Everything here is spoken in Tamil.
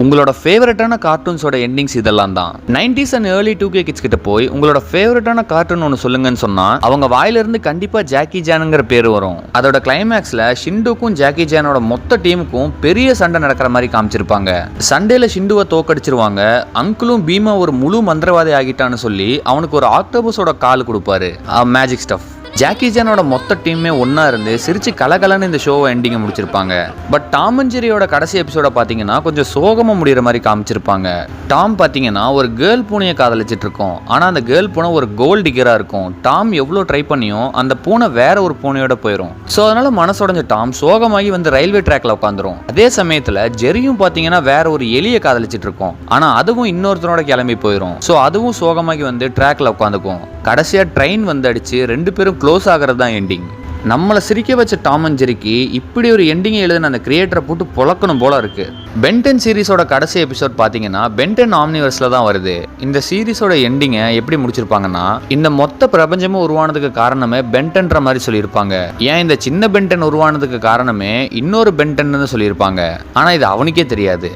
உங்களோட ஃபேவரட்டான கார்ட்டூன்ஸோட எண்டிங்ஸ் இதெல்லாம் தான். 90s and early 2K kids கிட்ட போய் உங்களோட ஃபேவரட்டான கார்ட்டூன் ஒன்று சொல்லுங்கன்னு சொன்னா அவங்க வாயிலிருந்து கண்டிப்பா ஜாக்கி ஜானுங்கிற பேர் வரும். அதோட கிளைமேக்ஸ்ல ஷிண்டுக்கும் ஜாக்கி ஜானோட மொத்த டீமுக்கும் பெரிய சண்டை நடக்கிற மாதிரி காமிச்சிருப்பாங்க. சண்டேல ஷிண்டுவை தோக்கடிச்சிருவாங்க. அங்கிளும் பீமா ஒரு முழு மந்திரவாதி ஆகிட்டான்னு சொல்லி அவனுக்கு ஒரு ஆக்டோபஸோட கால் கொடுப்பாரு, மேஜிக் ஸ்டஃப். ஜாக்கி ஜானோட மொத்த டீமே ஒன்னா இருந்து சிரிச்சு கலகலன்னு இந்த ஷோவை எண்டிங்கை முடிச்சிருப்பாங்க. பட் டாம் அண்ட் ஜெரியோட கடைசி எபிசோட பாத்தீங்கன்னா கொஞ்சம் சோகமா முடிகிற மாதிரி காமிச்சிருப்பாங்க. டாம் பாத்தீங்கன்னா ஒரு கேர்ள் பூனையை காதலிச்சிட்டு இருக்கோம். ஆனா அந்த கேர்ள் பூனை ஒரு கோல்ட் டிகரா இருக்கும். டாம் எவ்வளவு ட்ரை பண்ணியும் அந்த பூனை வேற ஒரு பூனையோட போயிடும். ஸோ அதனால மனசோடைஞ்ச டாம் சோகமாகி வந்து ரயில்வே ட்ராக்ல உட்காந்துரும். அதே சமயத்துல ஜெரியும் பாத்தீங்கன்னா வேற ஒரு எலியை காதலிச்சிட்டு இருக்கோம். ஆனா அதுவும் இன்னொருத்தனோட கிளம்பி போயிடும். ஸோ அதுவும் சோகமாகி வந்து ட்ராக்ல உட்காந்துக்கும். கடைசியா ட்ரெயின் வந்து அடிச்சு 2 பேரும் க்ளோஸ் ஆகிறது தான் எண்டிங். நம்மளை சிரிக்க வச்ச டாம் அண்ட் ஜெரிக்கு இப்படி ஒரு எண்டிங்கை எழுதுன அந்த கிரியேட்டரை போட்டு பொழக்கணும் போல இருக்கு. பென் 10 சீரிஸோட கடைசி எபிசோட் பார்த்தீங்கன்னா பென் 10 ஆம்னிவர்ஸ்ல தான் வருது. இந்த சீரிஸோட எண்டிங்கை எப்படி முடிச்சிருப்பாங்கன்னா, இந்த மொத்த பிரபஞ்சமும் உருவானதுக்கு காரணமே பென் 10ன்ற மாதிரி சொல்லியிருப்பாங்க. ஏன் இந்த சின்ன பென் 10 உருவானதுக்கு காரணமே இன்னொரு பென் 10ன்னு சொல்லியிருப்பாங்க. ஆனால் இது அவனுக்கே தெரியாது.